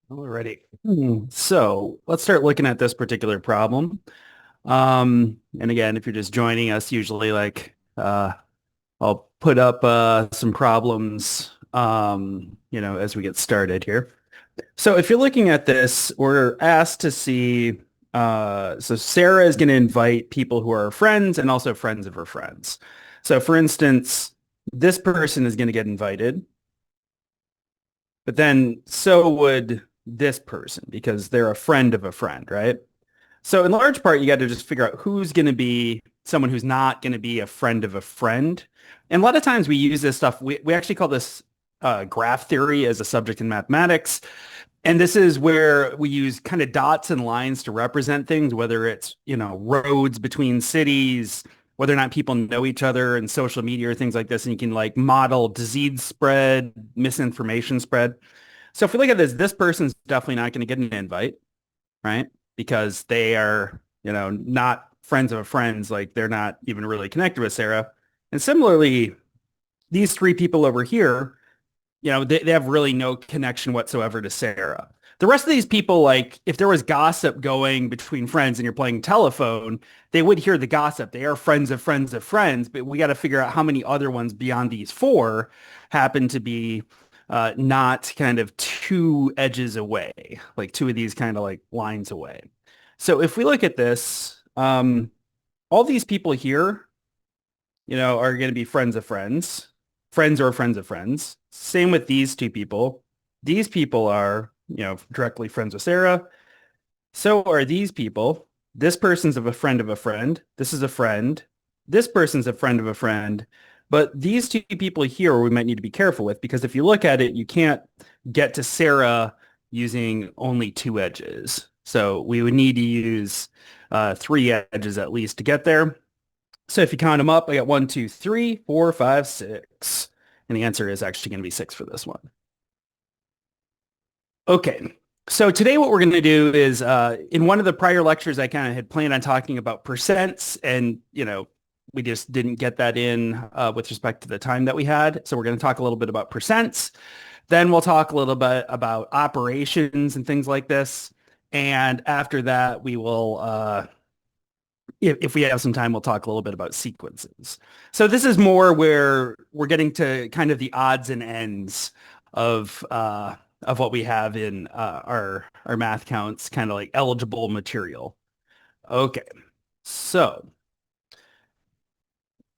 Alrighty. So let's start looking at this particular problem. And again, if you're just joining us, usually I'll put up some problems as we get started here. So if you're looking at this, we're asked to see so Sarah is going to invite people who are her friends and also friends of her friends. So for instance, this person is going to get invited. But then so would this person because they're a friend of a friend, right? So in large part, you got to just figure out who's going to be someone who's not going to be a friend of a friend. And a lot of times we use this stuff. We actually call this graph theory as a subject in mathematics. And this is where we use kind of dots and lines to represent things, whether it's, roads between cities, whether or not people know each other and social media or things like this. And you can like model disease spread, misinformation spread. So if we look at this person's definitely not going to get an invite, right? Because they are, not friends of friends. Like they're not even really connected with Sarah. And similarly, these three people over here, they have really no connection whatsoever to Sarah. The rest of these people, like if there was gossip going between friends and you're playing telephone, they would hear the gossip. They are friends of friends of friends, but we got to figure out how many other ones beyond these four happen to be not kind of two edges away, like two of these kind of like lines away. So if we look at this, all these people here, are going to be friends of friends, friends or friends of friends. Same with these two people. These people are, directly friends with Sarah. So are these people. This person's of a friend of a friend. This is a friend. This person's a friend of a friend. But these two people here we might need to be careful with because if you look at it, you can't get to Sarah using only two edges. So we would need to use three edges at least to get there. So if you count them up, I got 1, 2, 3, 4, 5, 6. And the answer is actually going to be 6 for this one. Okay. So today what we're going to do is in one of the prior lectures, I kind of had planned on talking about percents and, we just didn't get that in with respect to the time that we had. So we're going to talk a little bit about percents. Then we'll talk a little bit about operations and things like this. And after that, we will if we have some time, we'll talk a little bit about sequences. So this is more where we're getting to kind of the odds and ends of what we have in our math counts, kind of like eligible material. Okay, so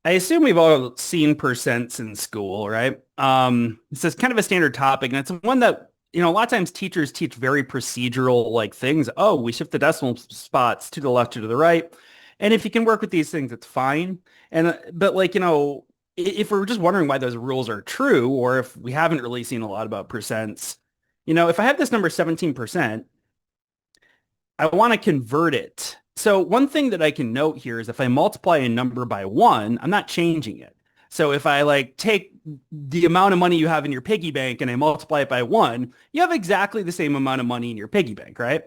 I assume we've all seen percents in school, right? This is kind of a standard topic, and it's one that a lot of times teachers teach very procedural like things. Oh, we shift the decimal spots to the left or to the right. And if you can work with these things, it's fine. And but like, if we're just wondering why those rules are true, or if we haven't really seen a lot about percents, if I have this number 17%, I want to convert it. So one thing that I can note here is if I multiply a number by one, I'm not changing it. So if I like take the amount of money you have in your piggy bank and I multiply it by one, you have exactly the same amount of money in your piggy bank, right?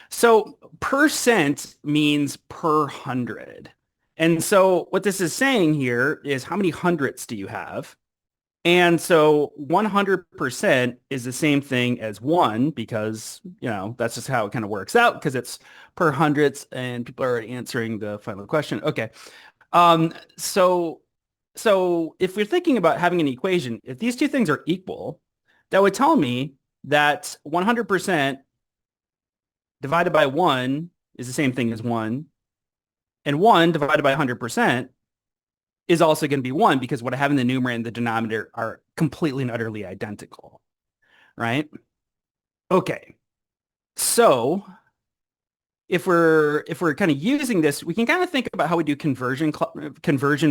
So percent means per hundred. And so what this is saying here is how many hundredths do you have? And so 100% is the same thing as one because, that's just how it kind of works out because it's per hundredths and people are answering the final question. Okay. So if we're thinking about having an equation, if these two things are equal, that would tell me that 100% divided by one is the same thing as one, and one divided by 100% is also going to be one because what I have in the numerator and the denominator are completely and utterly identical, right? Okay. So if we're kind of using this, we can kind of think about how we do conversion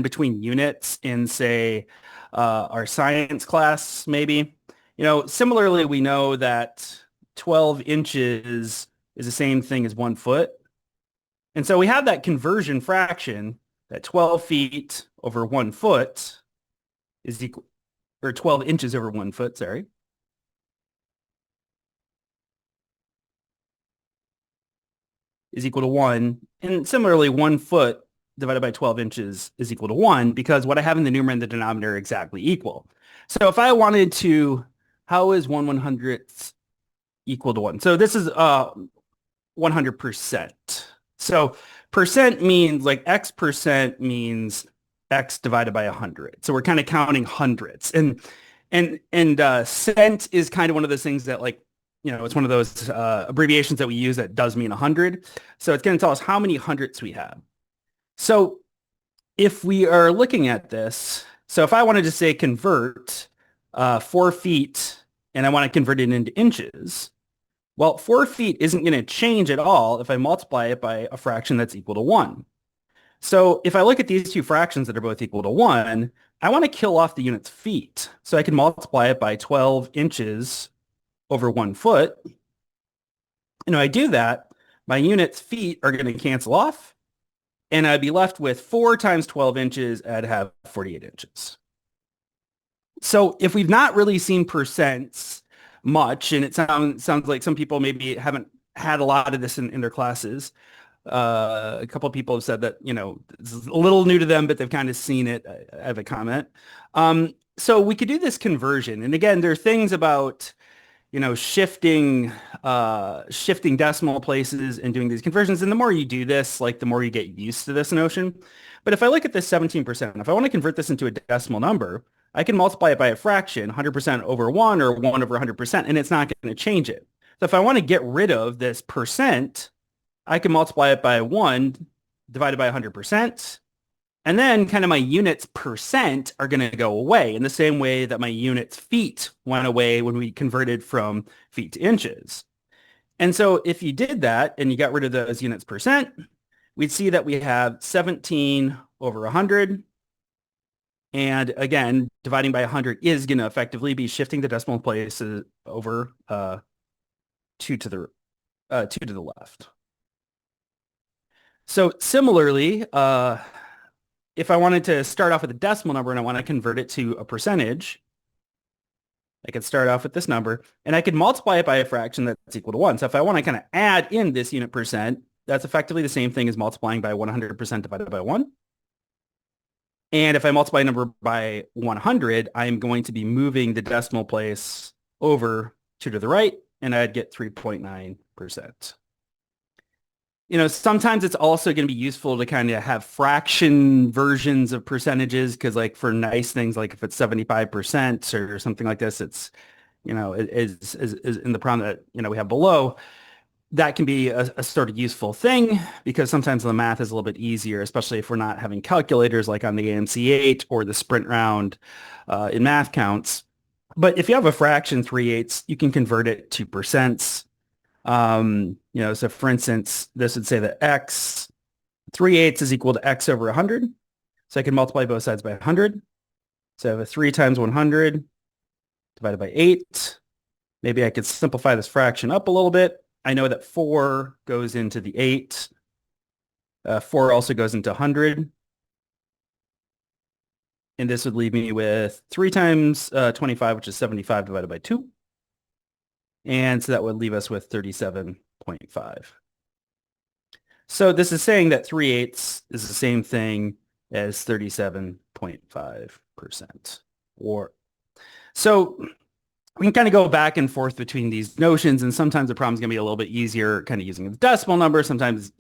between units in, say, our science class, maybe. Similarly, we know that 12 inches is the same thing as 1 foot. And so we have that conversion fraction that 12 feet over 1 foot is equal, or 12 inches over 1 foot, sorry, is equal to one. And similarly, 1 foot divided by 12 inches is equal to one because what I have in the numerator and the denominator are exactly equal. So if I wanted to, how is 1/100th equal to 1. So this is 100%. So percent means like X percent means X divided by 100. So we're kind of counting hundreds. And cent is kind of one of those things that like, it's one of those abbreviations that we use that does mean 100. So it's going to tell us how many hundredths we have. So if we are looking at this, so if I wanted to say convert 4 feet and I want to convert it into inches, well, 4 feet isn't going to change at all if I multiply it by a fraction that's equal to 1. So if I look at these two fractions that are both equal to 1, I want to kill off the units feet. So I can multiply it by 12 inches over 1 foot. And if I do that, my units feet are going to cancel off, and I'd be left with 4 times 12 inches, I'd have 48 inches. So if we've not really seen percents much, and it sounds like some people maybe haven't had a lot of this in their classes, a couple of people have said that, it's a little new to them, but they've kind of seen it. I have a comment. So we could do this conversion. And again, there are things about, shifting decimal places and doing these conversions. And the more you do this, like the more you get used to this notion. But if I look at this 17%, if I want to convert this into a decimal number, I can multiply it by a fraction, 100% over 1 or 1 over 100%, and it's not going to change it. So if I want to get rid of this percent, I can multiply it by 1 divided by 100%. And then kind of my units percent are going to go away in the same way that my units feet went away when we converted from feet to inches. And so if you did that and you got rid of those units percent, we'd see that we have 17 over 100. And again, dividing by 100 is going to effectively be shifting the decimal places over 2 to the 2 to the left. So similarly, if I wanted to start off with a decimal number and I want to convert it to a percentage, I could start off with this number and I could multiply it by a fraction that's equal to 1. So if I want to kind of add in this unit percent, that's effectively the same thing as multiplying by 100% divided by 1. And if I multiply a number by 100, I'm going to be moving the decimal place over 2 to the right, and I'd get 3.9%. Sometimes it's also going to be useful to kind of have fraction versions of percentages because like for nice things, like if it's 75% or something like this, it's, it is in the problem that, we have below, that can be a sort of useful thing because sometimes the math is a little bit easier, especially if we're not having calculators like on the AMC8 or the sprint round in math counts. But if you have a fraction 3/8, you can convert it to percents. So for instance, this would say that X 3/8 is equal to X over 100. So I can multiply both sides by 100. So I have a 3 times 100 divided by 8. Maybe I could simplify this fraction up a little bit. I know that 4 goes into the 8. 4 also goes into 100. And this would leave me with 3 times 25, which is 75 divided by 2. And so that would leave us with 37.5. So this is saying that 3/8 is the same thing as 37.5%. So we can kind of go back and forth between these notions, and sometimes the problem's going to be a little bit easier kind of using the decimal number. Sometimes,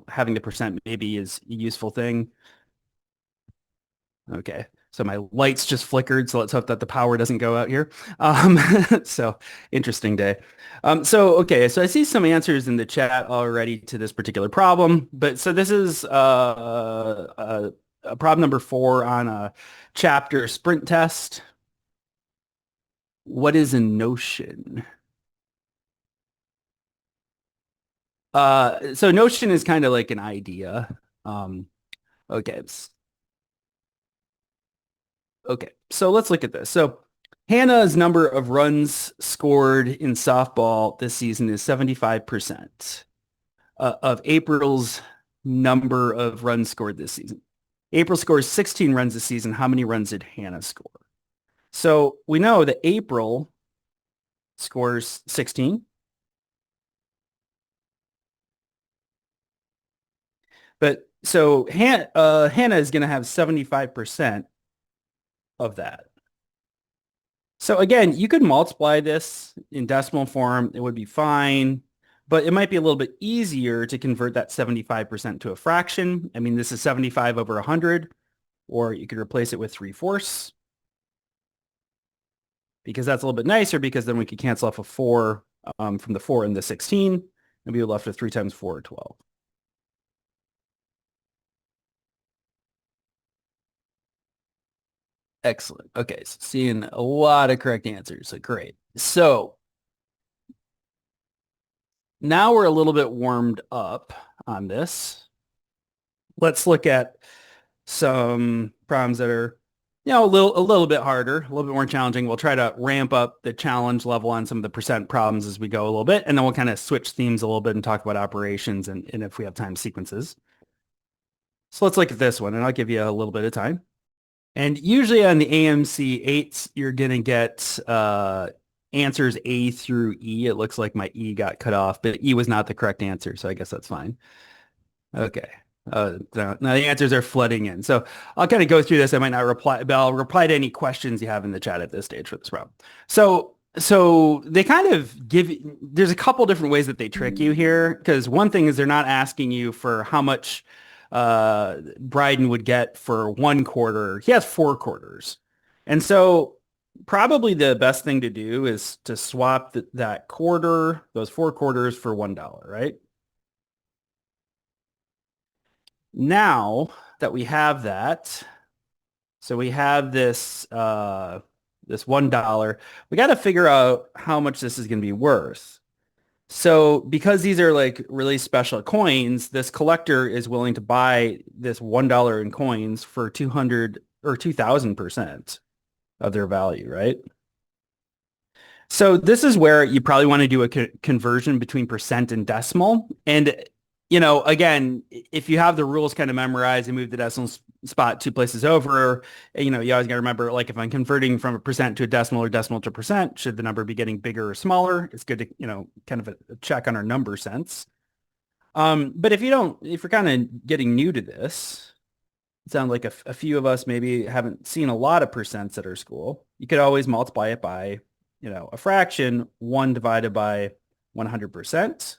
having the percent maybe is a useful thing. Okay. So my lights just flickered, so let's hope that the power doesn't go out here. So interesting day. Okay, so I see some answers in the chat already to this particular problem, but so this is problem number 4 on a chapter sprint test. What is a notion? So notion is kind of like an idea. Okay. Okay, so let's look at this. So Hannah's number of runs scored in softball this season is 75%. Of April's number of runs scored this season. April scores 16 runs this season. How many runs did Hannah score? So we know that April scores 16. But so Hannah is going to have 75% of that. So again, you could multiply this in decimal form. It would be fine, but it might be a little bit easier to convert that 75% to a fraction. I mean, this is 75 over 100, or you could replace it with 3/4 because that's a little bit nicer because then we could cancel off a 4 from the 4 and the 16, and we would left with 3 times 4, 12. Excellent. Okay, so seeing a lot of correct answers. So great. So now we're a little bit warmed up on this. Let's look at some problems that are, a little bit harder, a little bit more challenging. We'll try to ramp up the challenge level on some of the percent problems as we go a little bit, and then we'll kind of switch themes a little bit and talk about operations and if we have time, sequences. So let's look at this one, and I'll give you a little bit of time. And usually on the AMC 8s, you're going to get answers A through E. It looks like my E got cut off, but E was not the correct answer, so I guess that's fine. Okay. Now the answers are flooding in. So I'll kind of go through this. I might not reply, but I'll reply to any questions you have in the chat at this stage for this problem. So they kind of there's a couple different ways that they trick you here, because one thing is they're not asking you for how much Bryden would get for 1/4. He has 4/4. And so probably the best thing to do is to swap that quarter, those 4/4 for $1, right? Now that we have that, so we have this $1, we got to figure out how much this is going to be worth. So because these are like really special coins, this collector is willing to buy this $1 in coins for 200 or 2,000% of their value, right? So this is where you probably want to do a conversion between percent and decimal. And, again, if you have the rules kind of memorized and move the decimal spot 2 places over, you always got to remember, like, if I'm converting from a percent to a decimal or decimal to percent, should the number be getting bigger or smaller? It's good to, kind of a check on our number sense. But if you're kind of getting new to this, it sounds like a few of us maybe haven't seen a lot of percents at our school. You could always multiply it by, a fraction, 1 divided by 100%.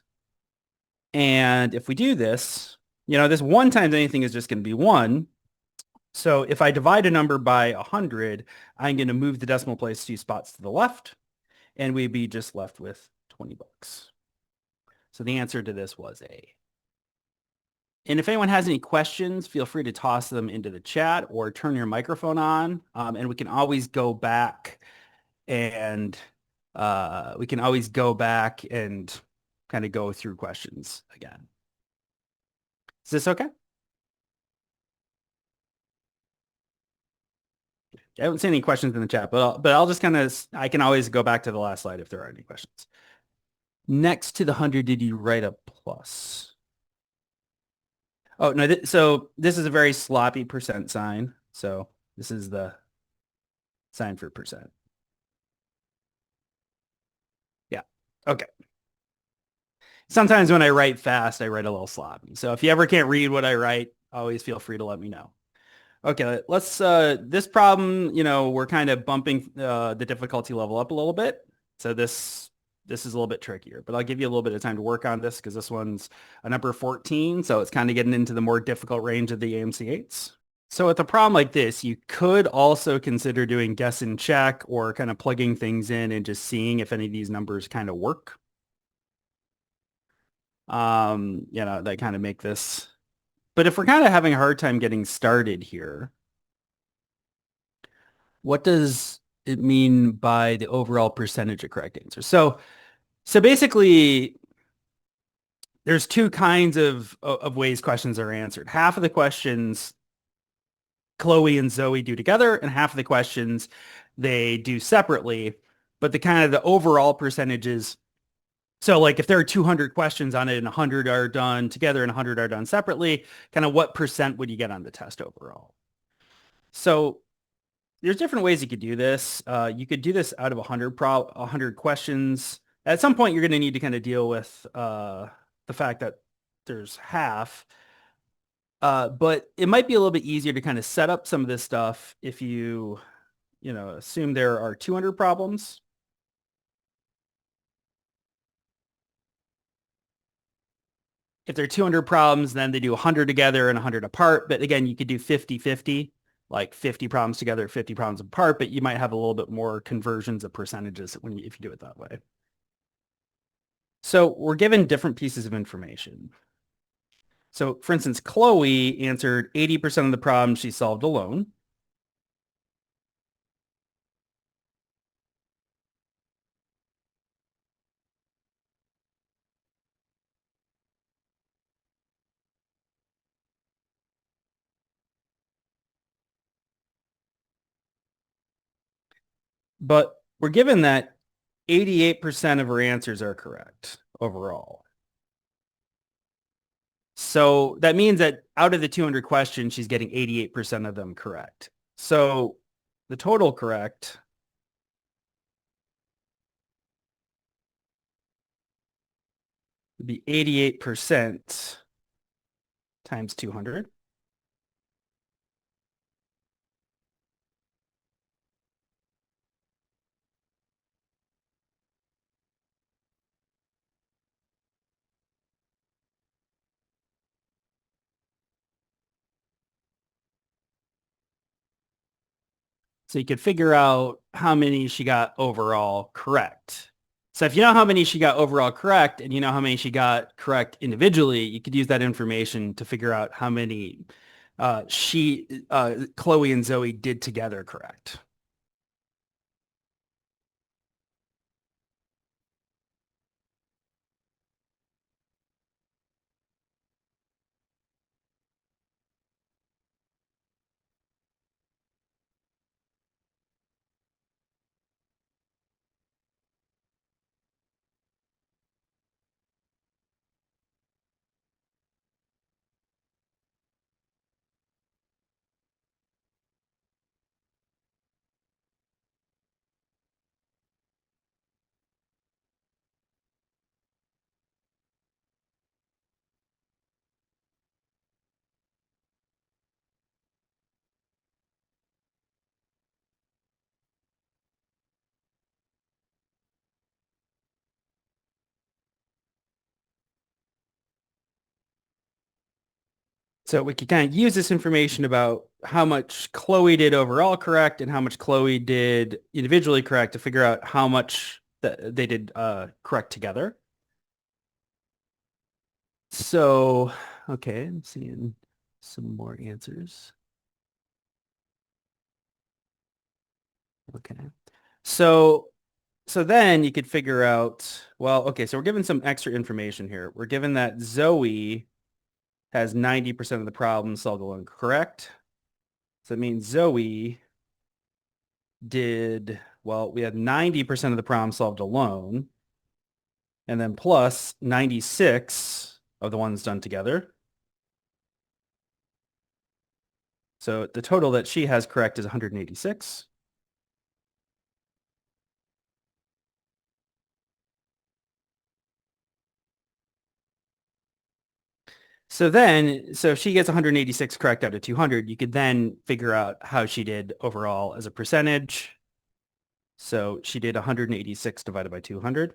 And if we do this, this 1 times anything is just going to be 1. So if I divide a number by 100, I'm going to move the decimal place 2 spots to the left, and we'd be just left with $20. So the answer to this was A. And if anyone has any questions, feel free to toss them into the chat or turn your microphone on, and we can always go back and kind of go through questions again. Is this okay? I haven't seen any questions in the chat, but I'll just I can always go back to the last slide if there are any questions. Next to the 100, did you write a plus? Oh, no, so this is a very sloppy percent sign. So this is the sign for percent. Yeah. Okay. Sometimes when I write fast, I write a little sloppy. So if you ever can't read what I write, always feel free to let me know. Okay, let's, this problem, we're kind of bumping the difficulty level up a little bit. So this is a little bit trickier, but I'll give you a little bit of time to work on this because this one's a number 14. So it's kind of getting into the more difficult range of the AMC8s. So with a problem like this, you could also consider doing guess and check or kind of plugging things in and just seeing if any of these numbers kind of work. That kind of make this. But if we're kind of having a hard time getting started here, what does it mean by the overall percentage of correct answers? So basically, there's 2 kinds of ways questions are answered. Half of the questions Chloe and Zoe do together, and half of the questions they do separately. But the overall percentages. So like if there are 200 questions on it and 100 are done together and 100 are done separately, kind of what percent would you get on the test overall? So there's different ways you could do this. You could do this out of 100 questions. At some point, you're going to need to kind of deal with the fact that there's half. But it might be a little bit easier to kind of set up some of this stuff if you assume there are 200 problems. If there are 200 problems, then they do 100 together and 100 apart. But again, you could do 50-50, like 50 problems together, 50 problems apart, but you might have a little bit more conversions of percentages if you do it that way. So we're given different pieces of information. So for instance, Chloe answered 80% of the problems she solved alone. But we're given that 88% of her answers are correct overall. So that means that out of the 200 questions, she's getting 88% of them correct. So the total correct would be 88% times 200. So you could figure out how many she got overall correct. So if you know how many she got overall correct and you know how many she got correct individually, you could use that information to figure out how many Chloe and Zoe did together correct. So we could kind of use this information about how much Chloe did overall correct and how much Chloe did individually correct to figure out how much they did correct together. So, okay, I'm seeing some more answers. Okay. So, so then you could figure out, well, okay, so we're given some extra information here. We're given that Zoe has 90% of the problems solved alone, correct? So that means Zoe did, well, we had 90% of the problems solved alone, and then plus 96 of the ones done together. So the total that she has correct is 186. So if she gets 186 correct out of 200, you could then figure out how she did overall as a percentage. So she did 186 divided by 200.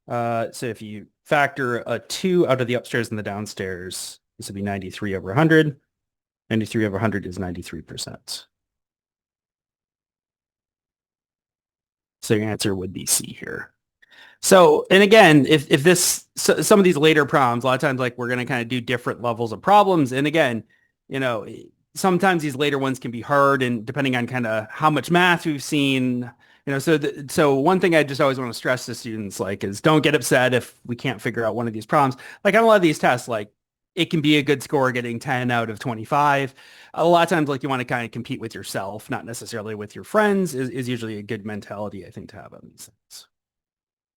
So if you factor a 2 out of the upstairs and the downstairs, this would be 93 over 100. 93 over 100 is 93%. So your answer would be C here. So, and again, if this, so some of these later problems, a lot of times like we're going to kind of do different levels of problems. And again, you know, sometimes these later ones can be hard and depending on kind of how much math we've seen, so one thing I just always want to stress to students like is don't get upset if we can't figure out one of these problems. Like on a lot of these tests, like it can be a good score getting 10 out of 25. A lot of times like you want to kind of compete with yourself, not necessarily with your friends is usually a good mentality, I think, to have on these things.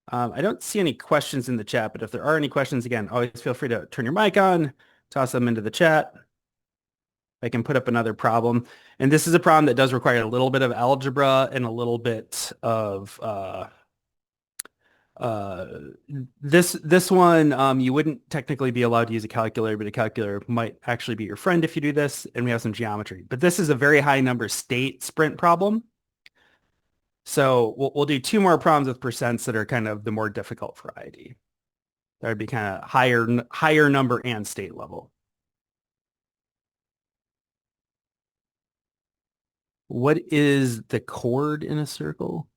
I don't see any questions in the chat, but if there are any questions, again, always feel free to turn your mic on, toss them into the chat. I can put up another problem. And this is a problem that does require a little bit of algebra and a little bit of Uh, this one, you wouldn't technically be allowed to use a calculator, but a calculator might actually be your friend if you do this, and we have some geometry. But this is a very high number state sprint problem. So we'll do two more problems with percents that are kind of the more difficult variety. That would be kind of higher number and state level. What is the chord in a circle?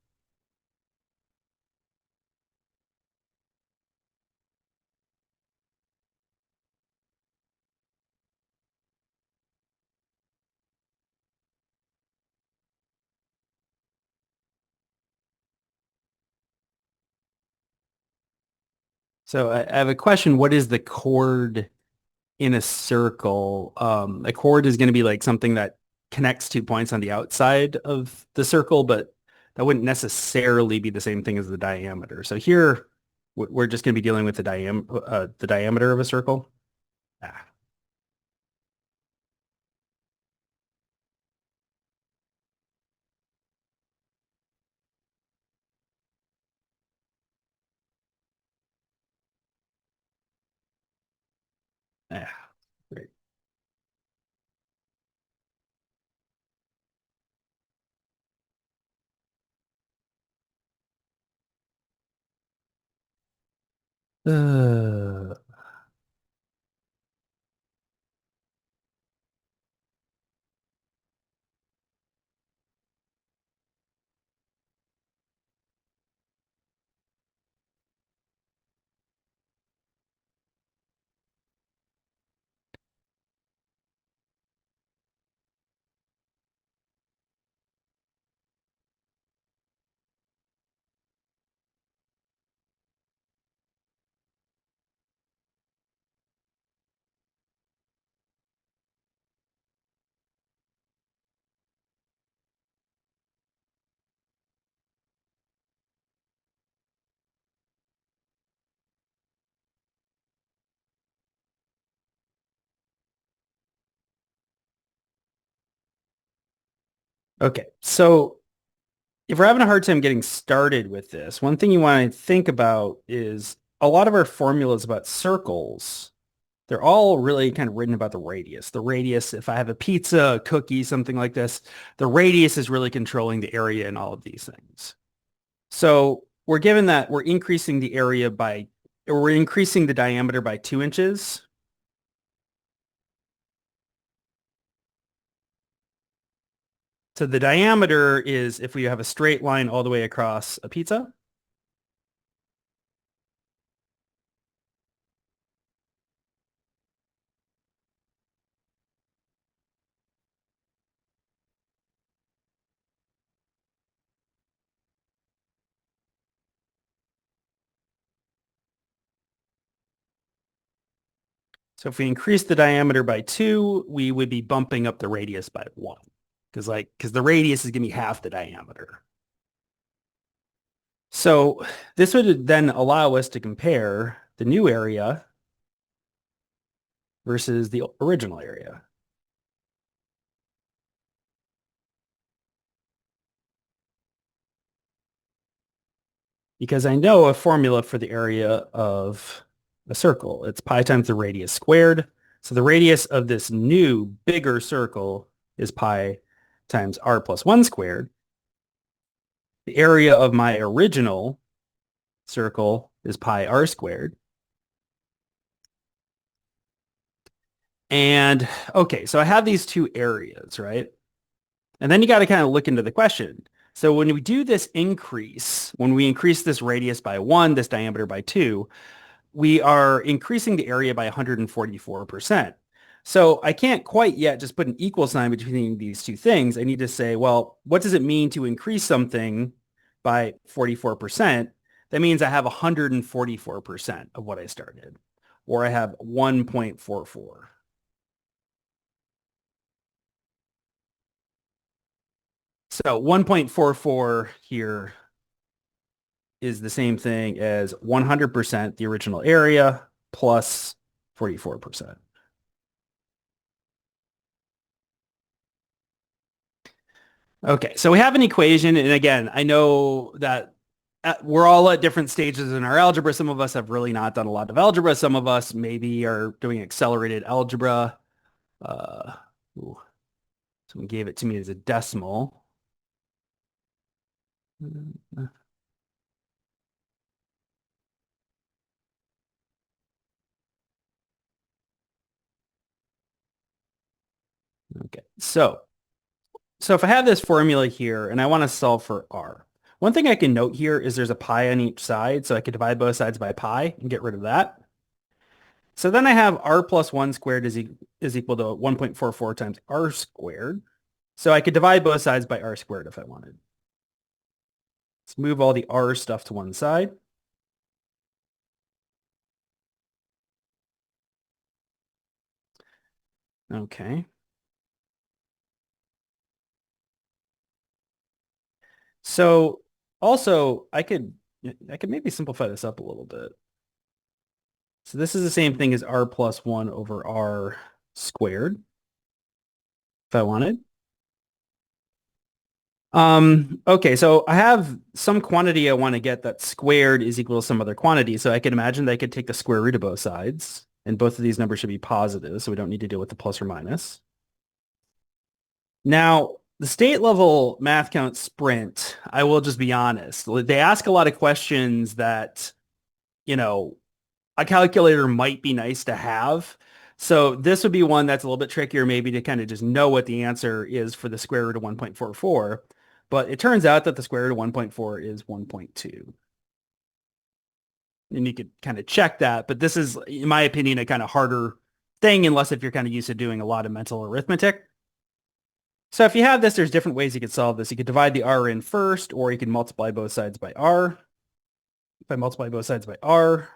So I have a question. What is the chord in a circle? A chord is going to be like something that connects two points on the outside of the circle, but that wouldn't necessarily be the same thing as the diameter. So here we're just going to be dealing with the diameter of a circle. Ah, ah, great. Uh, okay, so if we're having a hard time getting started with this, one thing you want to think about is a lot of our formulas about circles. They're all really kind of written about the radius. The radius, if I have a pizza, a cookie, something like this, the radius is really controlling the area in all of these things. So we're given that we're increasing the diameter by 2 inches. So the diameter is if we have a straight line all the way across a pizza. So if we increase the diameter by 2, we would be bumping up the radius by 1. Because the radius is going to be half the diameter. So this would then allow us to compare the new area versus the original area. Because I know a formula for the area of a circle. It's pi times the radius squared. So the radius of this new bigger circle is pi times r plus 1 squared. The area of my original circle is pi r squared. And okay, so I have these two areas, right? And then you got to kind of look into the question. So when we do this increase, when we increase this radius by 1, this diameter by 2, we are increasing the area by 144%. So I can't quite yet just put an equal sign between these two things. I need to say, well, what does it mean to increase something by 44%? That means I have 144% of what I started, or I have 1.44. So 1.44 here is the same thing as 100% the original area plus 44%. Okay, so we have an equation, and again, I know that we're all at different stages in our algebra. Some of us have really not done a lot of algebra. Some of us maybe are doing accelerated algebra. Uh, ooh, someone gave it to me as a decimal. Okay, so if I have this formula here and I want to solve for r, one thing I can note here is there's a pi on each side, so I could divide both sides by pi and get rid of that. So then I have r plus 1 squared is equal to 1.44 times r squared. So I could divide both sides by r squared if I wanted. Let's move all the r stuff to one side. Okay. So also I could maybe simplify this up a little bit. So this is the same thing as r plus 1 over r squared if I wanted. Okay, so I have some quantity I want to get that squared is equal to some other quantity. So I can imagine that I could take the square root of both sides, and both of these numbers should be positive, so we don't need to deal with the plus or minus. Now, the state level math count sprint, I will just be honest. They ask a lot of questions that, you know, a calculator might be nice to have. So this would be one that's a little bit trickier maybe to kind of just know what the answer is for the square root of 1.44. But it turns out that the square root of 1.4 is 1.2. And you could kind of check that. But this is, in my opinion, a kind of harder thing unless if you're kind of used to doing a lot of mental arithmetic. So if you have this, there's different ways you could solve this. You could divide the r in first, or you can multiply both sides by r. If I multiply both sides by r,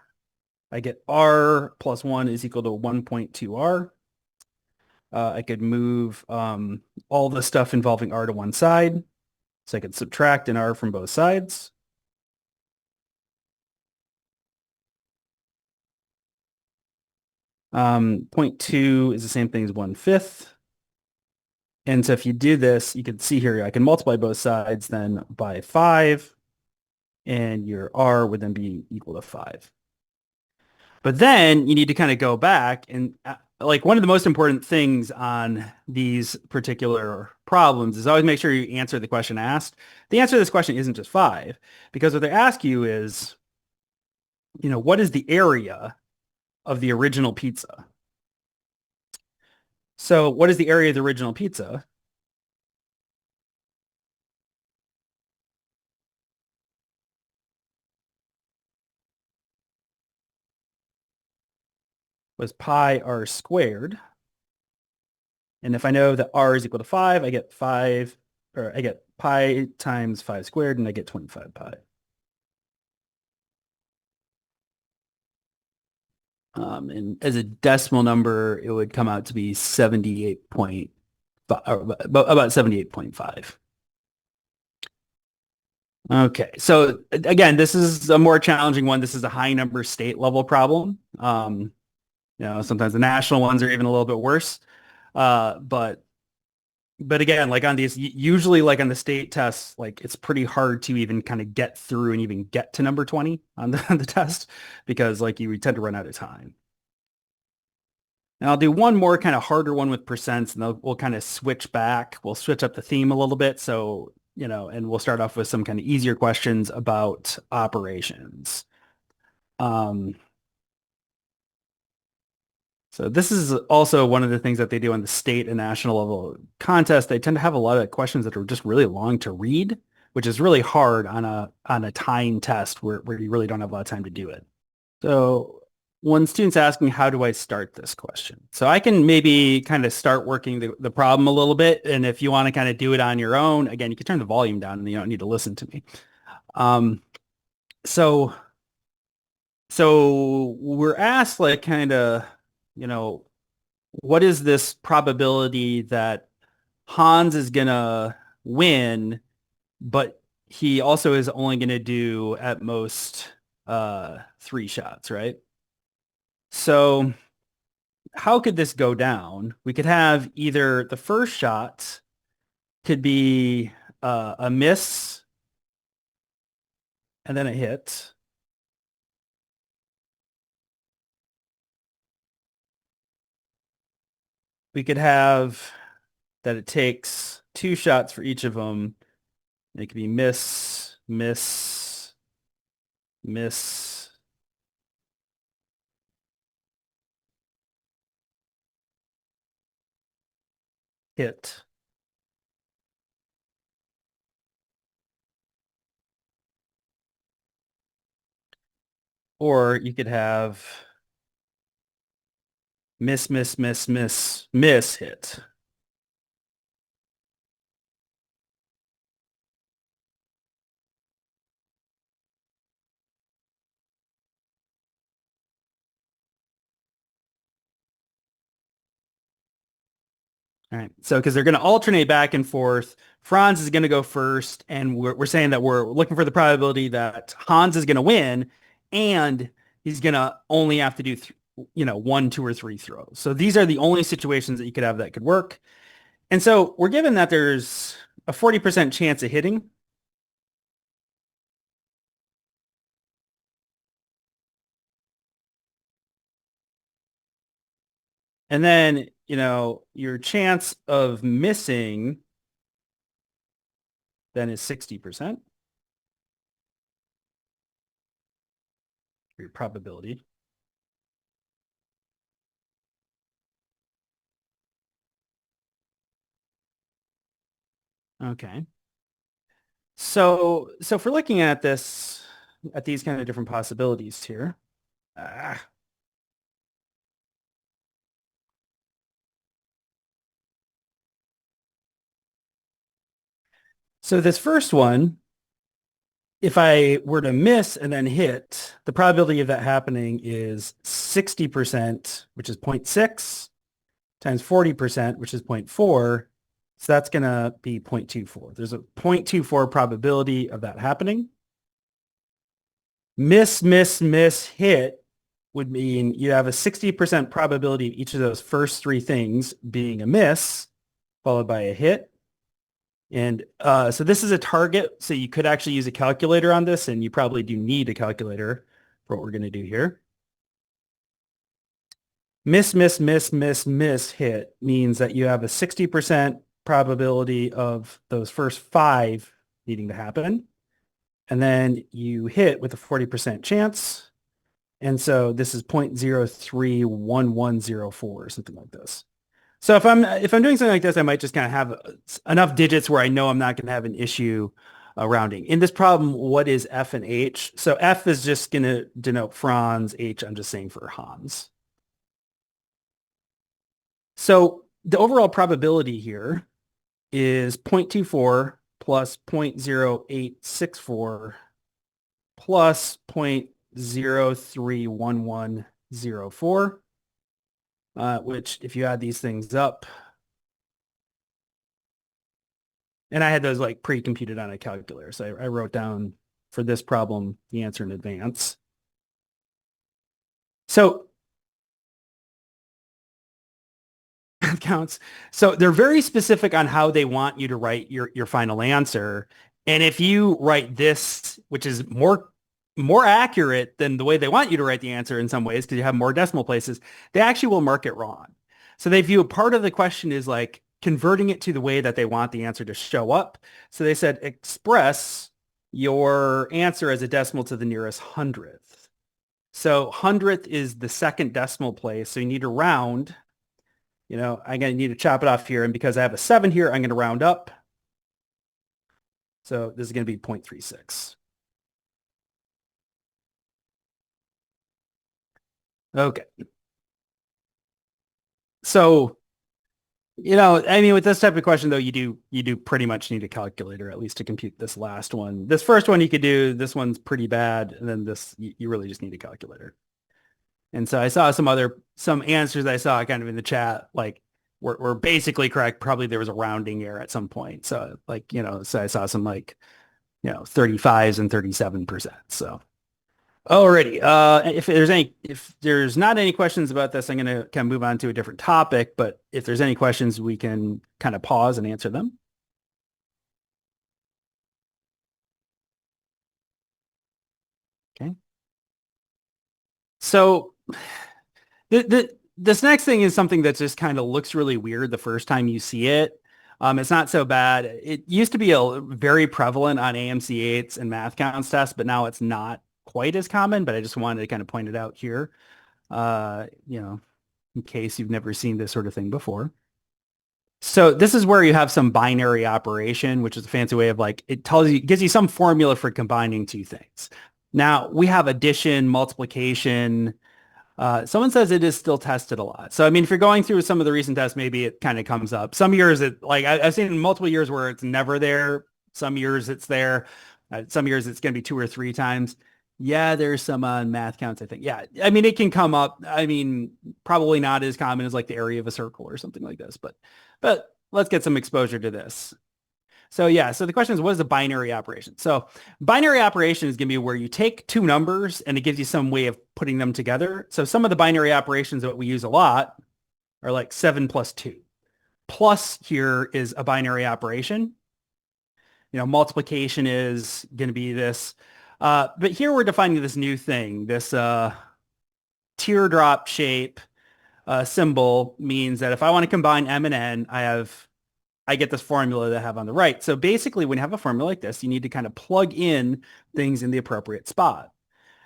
I get r plus 1 is equal to 1.2r. I could move all the stuff involving r to one side. So I could subtract an r from both sides. Um, 0.2 is the same thing as 1/5. And so if you do this, you can see here, I can multiply both sides then by 5, and your r would then be equal to 5. But then you need to kind of go back and like one of the most important things on these particular problems is always make sure you answer the question asked. The answer to this question isn't just 5, because what they ask you is, what is the area of the original pizza? So what is the area of the original pizza? Was pi r squared. And if I know that r is equal to 5, I get 5, or I get pi times 5 squared, and I get 25 pi. And as a decimal number, it would come out to be 78.5, or about 78.5. Okay, so again, this is a more challenging one. This is a high number state level problem. Sometimes the national ones are even a little bit worse. But again, like on these, usually like on the state tests, like it's pretty hard to even kind of get through and even get to number 20 on on the test because like you tend to run out of time. And I'll do one more kind of harder one with percents, and we'll kind of switch back. We'll switch up the theme a little bit. So, and we'll start off with some kind of easier questions about operations. Um, So this is also one of the things that they do on the state and national level contest. They tend to have a lot of questions that are just really long to read, which is really hard on a timed test where you really don't have a lot of time to do it. So when students ask me, how do I start this question? So I can maybe kind of start working the problem a little bit. And if you want to kind of do it on your own, again, you can turn the volume down and you don't need to listen to me. Um, so we're asked like kind of, you know, what is this probability that Hans is gonna win, but he also is only gonna do at most 3 shots, right? So how could this go down? We could have either the first shot could be a miss, and then a hit. We could have that it takes two shots for each of them. It could be miss, miss, miss, hit. Or you could have miss, miss, miss, miss, miss, hit. All right. So because they're going to alternate back and forth, Franz is going to go first, and we're saying that we're looking for the probability that Hans is going to win, and he's going to only have to do, one, two, or three throws. So these are the only situations that you could have that could work. And so we're given that there's a 40% chance of hitting. And then, your chance of missing then is 60%, your probability. Okay. So if we're looking at this, at these kind of different possibilities here, ah, so this first one, if I were to miss and then hit, the probability of that happening is 60%, which is zero point 0.6, times 40%, which is zero point 0.4. So that's going to be 0.24. There's a 0.24 probability of that happening. Miss, miss, miss, hit would mean you have a 60% probability of each of those first three things being a miss, followed by a hit. And so this is a target. So you could actually use a calculator on this, and you probably do need a calculator for what we're going to do here. Miss, miss, miss, miss, miss, hit means that you have a 60% probability of those first five needing to happen. And then you hit with a 40% chance. And so this is 0.031104 or something like this. So if I'm doing something like this, I might just kind of have enough digits where I know I'm not going to have an issue rounding. In this problem, what is F and H? So F is just going to denote Franz. H, I'm just saying for Hans. So the overall probability here is 0.24 plus 0.0864 plus 0.031104, which if you add these things up, and I had those like pre-computed on a calculator. So I wrote down for this problem the answer in advance. So counts. So they're very specific on how they want you to write your final answer. And if you write this, which is more accurate than the way they want you to write the answer in some ways, because you have more decimal places, they actually will mark it wrong. So they view a part of the question is like converting it to the way that they want the answer to show up. So they said express your answer as a decimal to the nearest hundredth. So hundredth is the second decimal place. So you need to round. I'm going to need to chop it off here. And because I have a 7 here, I'm going to round up. So this is going to be 0.36. Okay. So, I mean, with this type of question, though, you do pretty much need a calculator, at least to compute this last one. This first one you could do, this one's pretty bad. And then this, you really just need a calculator. And so I saw some answers I saw kind of in the chat, like were basically correct. Probably there was a rounding error at some point. So like, so I saw some like, 35s and 37%. So alrighty. If there's not any questions about this, I'm going to kind of move on to a different topic. But if there's any questions, we can kind of pause and answer them. Okay. So this next thing is something that just kind of looks really weird the first time you see it. It's not so bad. It used to be very prevalent on AMC8s and math counts tests, but now it's not quite as common, but I just wanted to kind of point it out here, in case you've never seen this sort of thing before. So this is where you have some binary operation, which is a fancy way of like, gives you some formula for combining two things. Now we have addition, multiplication. Someone says it is still tested a lot. So, I mean, if you're going through some of the recent tests, maybe it kind of comes up. Some years I've seen multiple years where it's never there. Some years it's there. Some years it's going to be 2 or 3 times. Yeah, there's some on math counts, I think. Yeah, I mean, it can come up. I mean, probably not as common as like the area of a circle or something like this, but let's get some exposure to this. So yeah, so the question is, what is a binary operation? So binary operation is going to be where you take two numbers and it gives you some way of putting them together. So some of the binary operations that we use a lot are like 7 plus 2. Plus here is a binary operation. Multiplication is going to be this. But here we're defining this new thing, this teardrop shape symbol means that if I want to combine M and N, I get this formula that I have on the right. So basically, when you have a formula like this, you need to kind of plug in things in the appropriate spot.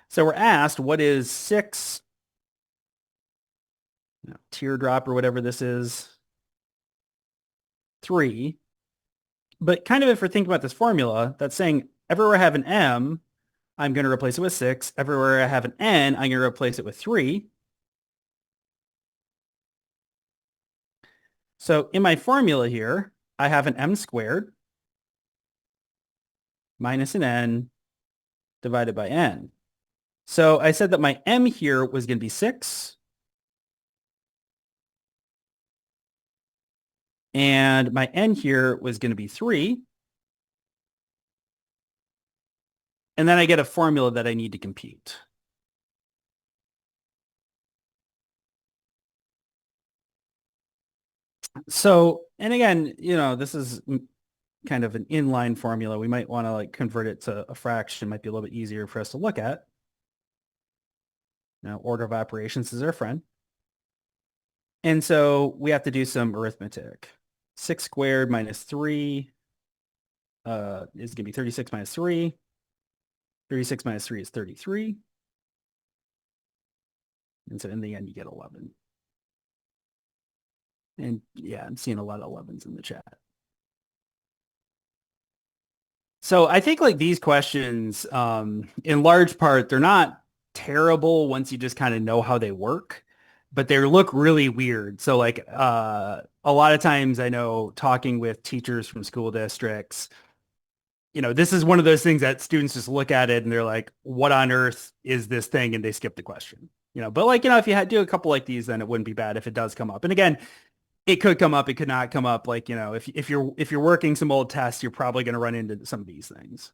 So we're asked, what is 6, teardrop or whatever this is, 3. But kind of if we're thinking about this formula, that's saying everywhere I have an M, I'm going to replace it with 6. Everywhere I have an N, I'm going to replace it with 3. So in my formula here, I have an M squared minus an N divided by N. So I said that my M here was going to be 6. And my N here was going to be 3. And then I get a formula that I need to compute. So, and again, this is kind of an inline formula. We might want to like convert it to a fraction. Might be a little bit easier for us to look at. Now, order of operations is our friend. And so we have to do some arithmetic. 6 squared minus 3 is going to be 36 minus 3. 36 minus 3 is 33. And so in the end, you get 11. And yeah, I'm seeing a lot of 11s in the chat. So I think like these questions, in large part, they're not terrible once you just kind of know how they work, but they look really weird. So like a lot of times I know talking with teachers from school districts, this is one of those things that students just look at it and they're like, what on earth is this thing? And they skip the question, but like, if you do a couple like these, then it wouldn't be bad if it does come up. And again, it could come up, it could not come up. Like, if you're working some old tests, you're probably going to run into some of these things.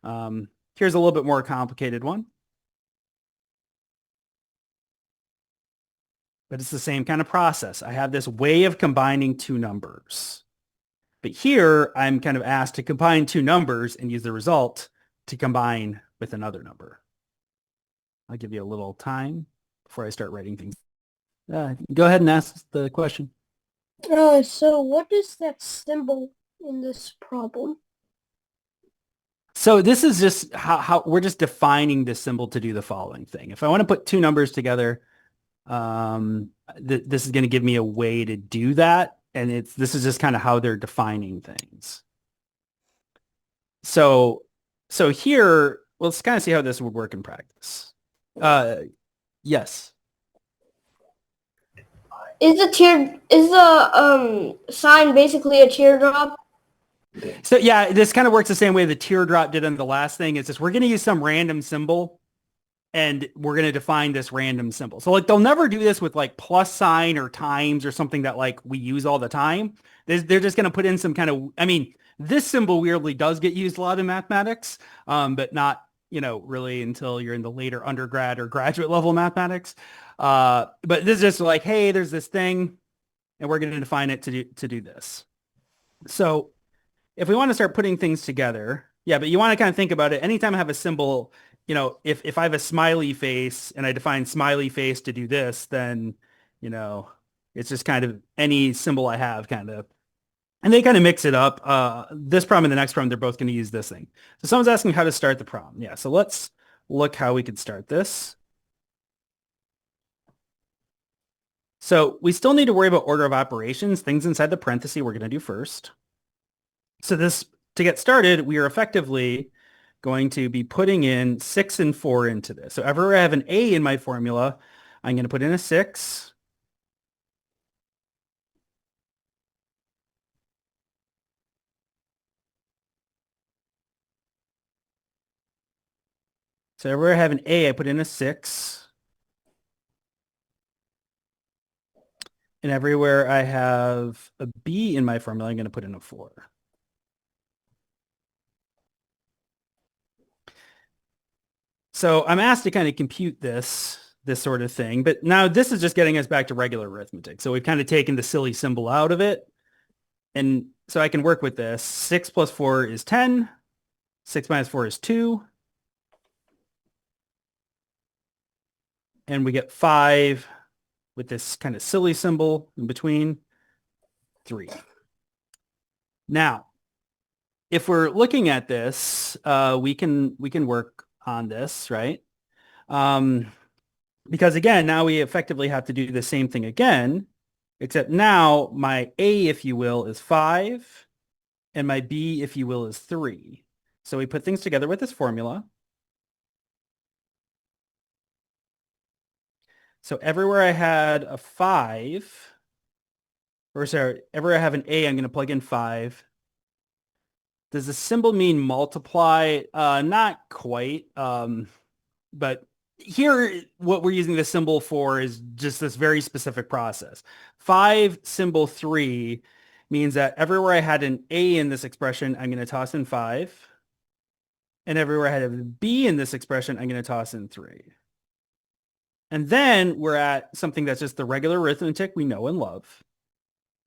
Here's a little bit more complicated one. But it's the same kind of process. I have this way of combining two numbers. But here, I'm kind of asked to combine two numbers and use the result to combine with another number. I'll give you a little time before I start writing things. Go ahead and ask the question. So what is that symbol in this problem? So this is just how we're just defining this symbol to do the following thing. If I want to put two numbers together, this is going to give me a way to do that. And this is just kind of how they're defining things. So here, let's kind of see how this would work in practice. Yes. Is the sign basically a teardrop? So yeah, this kind of works the same way the teardrop did in the last thing. It's just we're going to use some random symbol and we're going to define this random symbol. So like they'll never do this with like plus sign or times or something that like we use all the time. They're just going to put in some kind of, I mean, this symbol weirdly does get used a lot in mathematics, but not, really until you're in the later undergrad or graduate level mathematics. But this is just like, hey, there's this thing and we're going to define it to do this. So if we want to start putting things together, yeah, but you want to kind of think about it. Anytime I have a symbol, if I have a smiley face and I define smiley face to do this, then, you know, it's just kind of any symbol I have kind of. And they kind of mix it up. This problem and the next problem, they're both going to use this thing. So someone's asking how to start the problem. Yeah, so let's look how we could start this. So we still need to worry about order of operations, things inside the parenthesis we're going to do first. So to get started, we are effectively going to be putting in 6 and 4 into this. So everywhere I have an A in my formula, I'm going to put in a 6. So everywhere I have an A, I put in a 6. And everywhere I have a B in my formula, I'm going to put in a 4. So I'm asked to kind of compute this sort of thing. But now this is just getting us back to regular arithmetic. So we've kind of taken the silly symbol out of it. And so I can work with this. 6 plus 4 is 10. 6 minus 4 is 2. And we get 5 with this kind of silly symbol in between, 3. Now, if we're looking at this, we can work on this, right? Because again, now we effectively have to do the same thing again, except now my A, if you will, is 5, and my B, if you will, is 3. So we put things together with this formula. So everywhere I had a 5, or sorry, everywhere I have an A, I'm going to plug in 5. Does the symbol mean multiply? Not quite. But here, what we're using this symbol for is just this very specific process. 5 symbol 3 means that everywhere I had an A in this expression, I'm going to toss in 5. And everywhere I had a B in this expression, I'm going to toss in 3. And then we're at something that's just the regular arithmetic we know and love.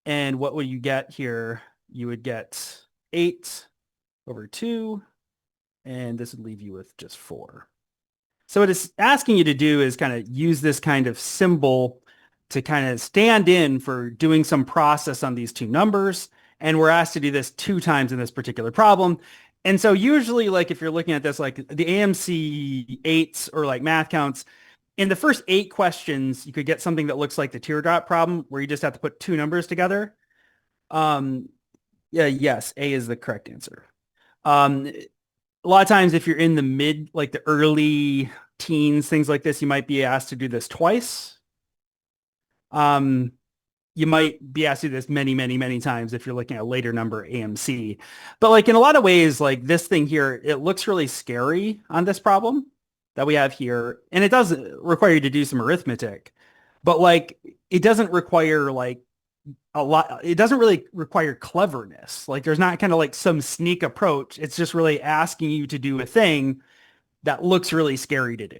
And what would you get here? You would get 8 over 2, and this would leave you with just 4. So what it's asking you to do is kind of use this kind of symbol to kind of stand in for doing some process on these two numbers. And we're asked to do this 2 times in this particular problem. And so usually, like if you're looking at this, like the AMC 8s or like math counts, in the first 8 questions, you could get something that looks like the teardrop problem where you just have to put 2 numbers together. Yeah, yes, A is the correct answer. A lot of times if you're in the mid, like the early teens, things like this, you might be asked to do this twice. You might be asked to do this many, many, many times if you're looking at a later number AMC. But like in a lot of ways, like this thing here, it looks really scary on this problem that we have here. And it does require you to do some arithmetic. But like it doesn't require like a lot. It doesn't really require cleverness. Like there's not kind of like some sneak approach. It's just really asking you to do a thing that looks really scary to do.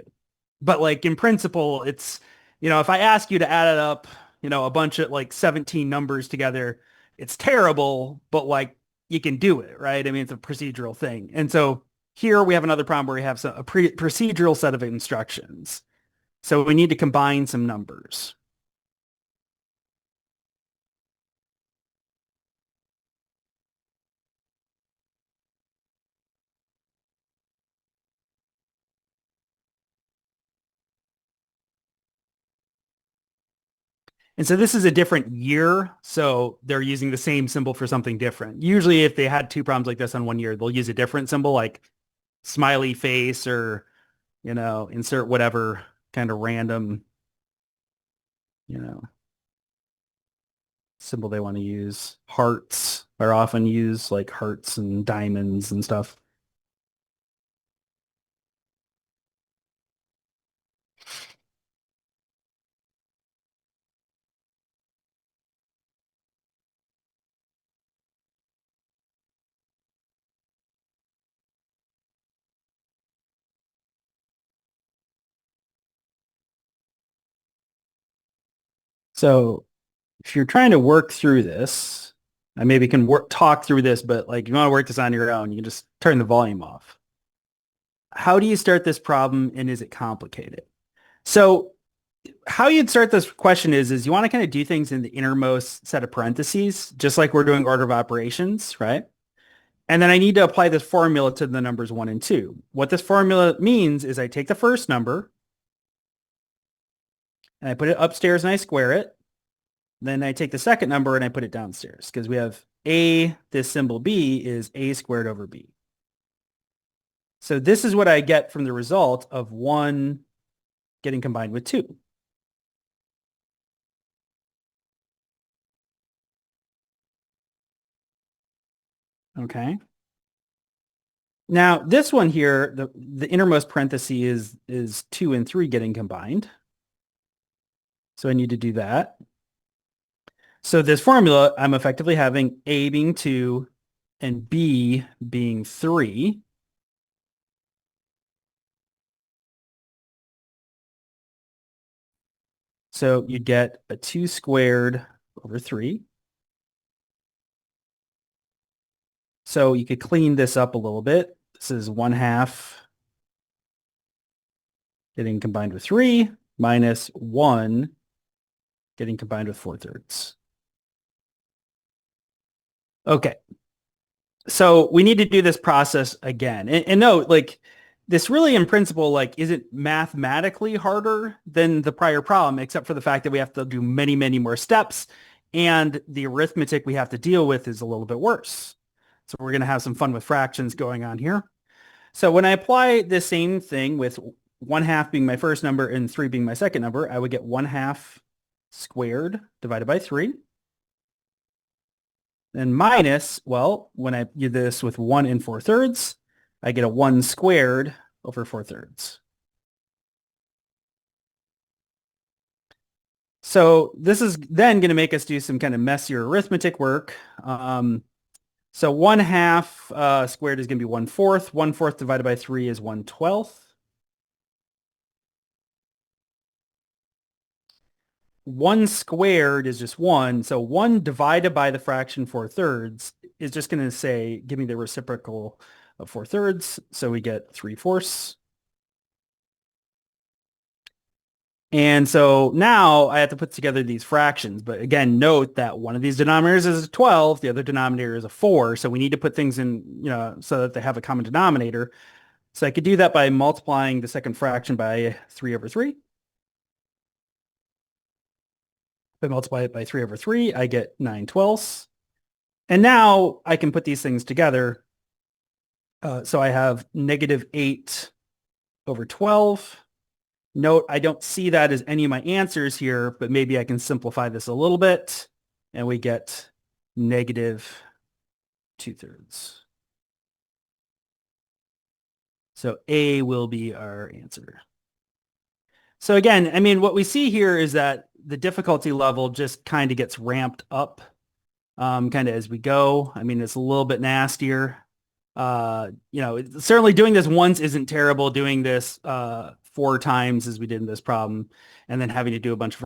But like in principle, it's, if I ask you to add it up, a bunch of like 17 numbers together, it's terrible, but like you can do it, right? I mean, it's a procedural thing. And so here we have another problem where we have a procedural set of instructions. So we need to combine some numbers. And so this is a different year. So they're using the same symbol for something different. Usually if they had 2 problems like this on one year, they'll use a different symbol like smiley face or, insert whatever kind of random, you know, symbol they want to use. Hearts are often used like hearts and diamonds and stuff. So if you're trying to work through this, I maybe can talk through this, but like if you want to work this on your own, you can just turn the volume off. how do you start this problem and is it complicated? So how you'd start this question is you want to kind of do things in the innermost set of parentheses, just like we're doing order of operations, right? And then I need to apply this formula to the numbers 1 and 2. What this formula means is I take the first number and I put it upstairs and I square it. Then I take the second number and I put it downstairs because we have a, this symbol b is a squared over b. So this is what I get from the result of 1 getting combined with 2. Okay. Now this one here, the innermost parenthesis is 2 and 3 getting combined. So I need to do that. So this formula, I'm effectively having a being 2 and b being 3. So you get a 2 squared over 3. So you could clean this up a little bit. This is 1/2 getting combined with 3 minus 1 getting combined with 4/3. Okay. So we need to do this process again. And note, like, this really in principle, like, isn't mathematically harder than the prior problem, except for the fact that we have to do many, many more steps. And the arithmetic we have to deal with is a little bit worse. So we're going to have some fun with fractions going on here. So when I apply the same thing with 1/2 being my first number and 3 being my second number, I would get 1/2 squared divided by 3. And minus, well, when I do this with 1 and 4/3, I get a 1 squared over 4/3. So this is then going to make us do some kind of messier arithmetic work. So 1/2 squared is going to be 1/4. 1/4 divided by 3 is 1/12. 1 squared is just 1. So 1 divided by the fraction 4/3 is just going to say, give me the reciprocal of 4/3. So we get 3/4. And so now I have to put together these fractions. But again, note that one of these denominators is a 12, the other denominator is a 4. So we need to put things in, so that they have a common denominator. So I could do that by multiplying the second fraction by 3/3. If I multiply it by 3/3, I get 9/12. And now I can put these things together. So I have -8/12. Note, I don't see that as any of my answers here, but maybe I can simplify this a little bit and we get -2/3. So A will be our answer. So again, I mean, what we see here is that the difficulty level just kind of gets ramped up kind of as we go. I mean, it's a little bit nastier. Certainly doing this once isn't terrible. Doing this 4 times as we did in this problem, and then having to do a bunch of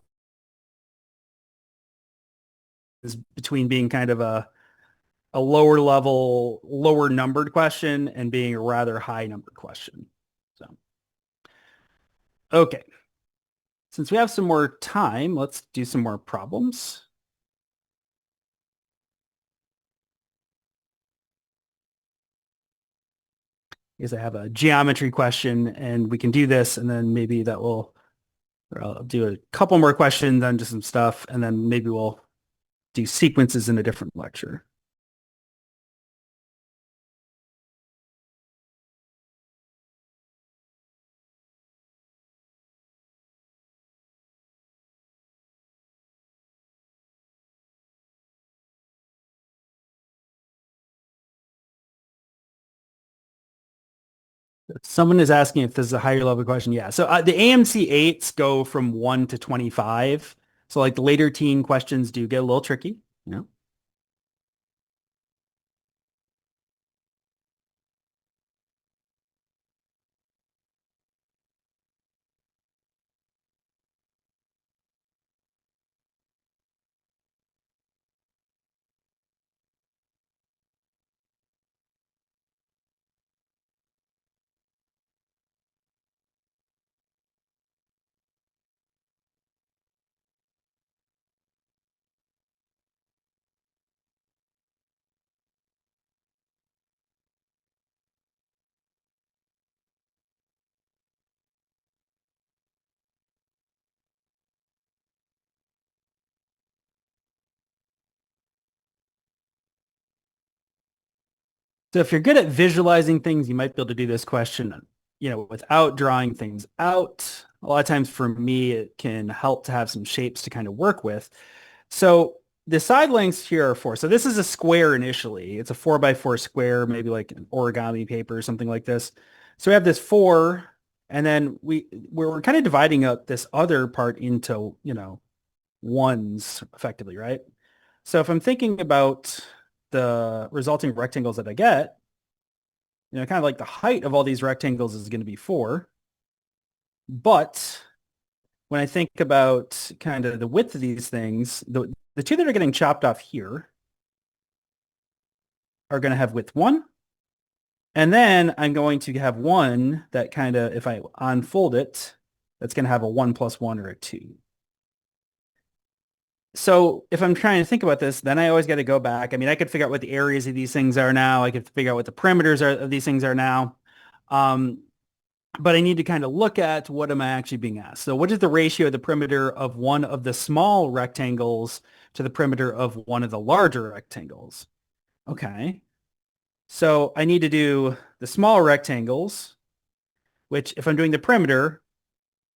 is between being kind of a lower level, lower numbered question and being a rather high numbered question. So, okay. Since we have some more time, let's do some more problems. Because I have a geometry question and we can do this and then maybe that will, or I'll do a couple more questions, then just some stuff, and then maybe we'll do sequences in a different lecture. Someone is asking if this is a higher level question. Yeah. So the AMC 8s go from 1 to 25. So like the later teen questions do get a little tricky. Yeah. So if you're good at visualizing things, you might be able to do this question, without drawing things out. A lot of times for me, it can help to have some shapes to kind of work with. So the side lengths here are four. So this is a square initially. It's a 4 by 4 square, maybe like an origami paper or something like this. So we have this four, and then we're kind of dividing up this other part into, ones effectively, right? So if I'm thinking about the resulting rectangles that I get, kind of like the height of all these rectangles is going to be four. But when I think about kind of the width of these things, the two that are getting chopped off here are going to have width one. And then I'm going to have one that kind of, if I unfold it, that's going to have a 1 + 1 or a 2. So if I'm trying to think about this, then I always got to go back. I mean, I could figure out what the areas of these things are now. I could figure out what the perimeters of these things are now. Um, but I need to kind of look at what am I actually being asked. So what is the ratio of the perimeter of one of the small rectangles to the perimeter of one of the larger rectangles? Okay. So I need to do the small rectangles, which if I'm doing the perimeter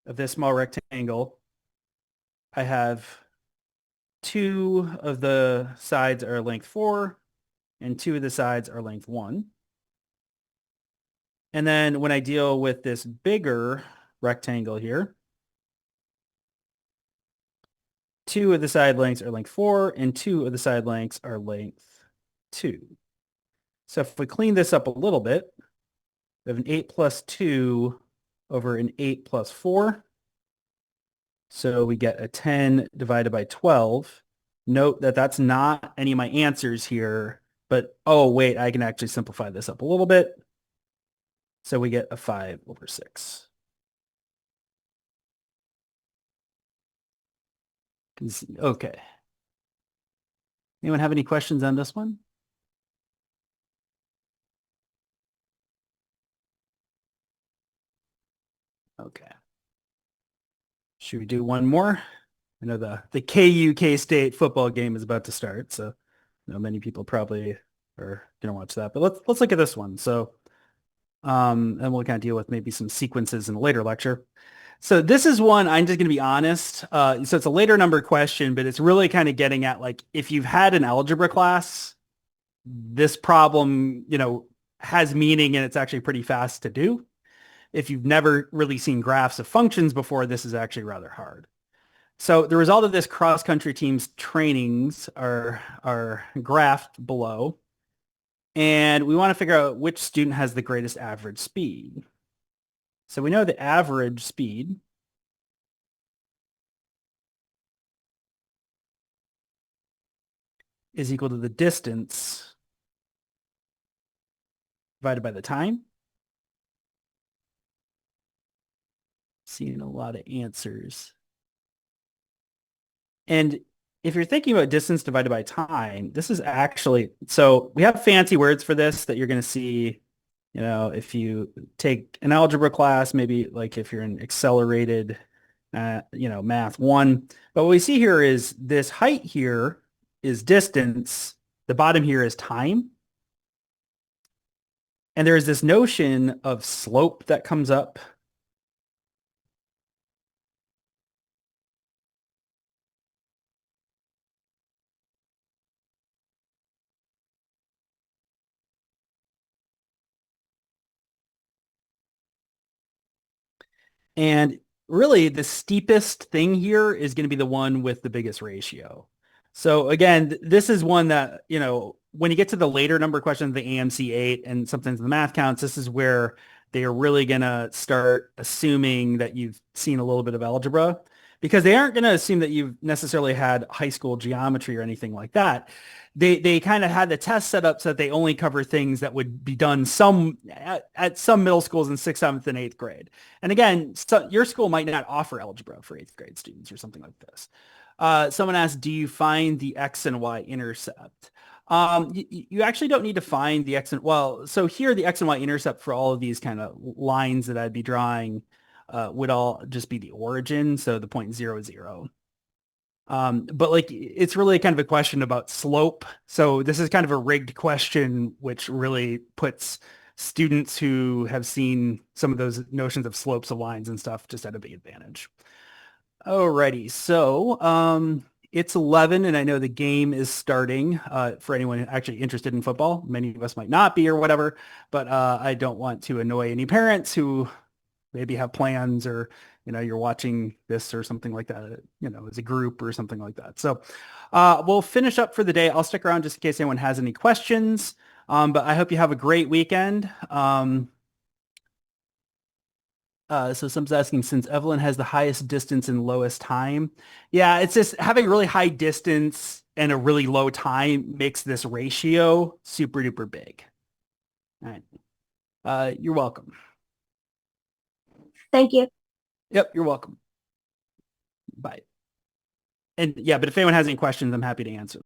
of this small rectangle, I have two of the sides are length 4 and two of the sides are length 1. And then when I deal with this bigger rectangle here, two of the side lengths are length 4 and two of the side lengths are length 2. So if we clean this up a little bit, we have an 8 plus 2 over an 8 plus 4. So we get a 10 divided by 12. Note that that's not any of my answers here, but oh wait, I can actually simplify this up a little bit. So we get a 5/6. Okay. Anyone have any questions on this one? Okay. Should we do one more? I know the KU K-State football game is about to start, so many people probably are gonna watch that. But let's look at this one. So and we'll kind of deal with maybe some sequences in a later lecture. So this is one I'm just gonna be honest. So it's a later number question, but it's really kind of getting at like if you've had an algebra class, this problem, has meaning and it's actually pretty fast to do. If you've never really seen graphs of functions before, this is actually rather hard. So the result of this cross-country team's trainings are graphed below. And we want to figure out which student has the greatest average speed. So we know the average speed is equal to the distance divided by the time. Seeing a lot of answers. And if you're thinking about distance divided by time, this is actually, so we have fancy words for this that you're going to see, if you take an algebra class, maybe like if you're in accelerated, math 1. But what we see here is this height here is distance. The bottom here is time. And there's this notion of slope that comes up. And really the steepest thing here is going to be the one with the biggest ratio. So again, this is one that, when you get to the later number questions, the AMC 8 and sometimes the math counts, this is where they are really going to start assuming that you've seen a little bit of algebra because they aren't going to assume that you've necessarily had high school geometry or anything like that. They kind of had the test set up so that they only cover things that would be done at some middle schools in 6th, 7th, and 8th grade. And again, so your school might not offer algebra for 8th grade students or something like this. Someone asked, do you find the X and Y intercept? You actually don't need to find the X and, well, so here the X and Y intercept for all of these kind of lines that I'd be drawing would all just be the origin. So the point 0, 0. But like it's really kind of a question about slope. So this is kind of a rigged question, which really puts students who have seen some of those notions of slopes of lines and stuff just at a big advantage. Alrighty, so it's 11 and I know the game is starting for anyone actually interested in football. Many of us might not be or whatever, but I don't want to annoy any parents who maybe have plans or you're watching this or something like that, as a group or something like that. So we'll finish up for the day. I'll stick around just in case anyone has any questions. But I hope you have a great weekend. So someone's asking, since Evelyn has the highest distance and lowest time. Yeah, it's just having really high distance and a really low time makes this ratio super duper big. All right. You're welcome. Thank you. Yep, you're welcome. Bye. And yeah, but if anyone has any questions, I'm happy to answer.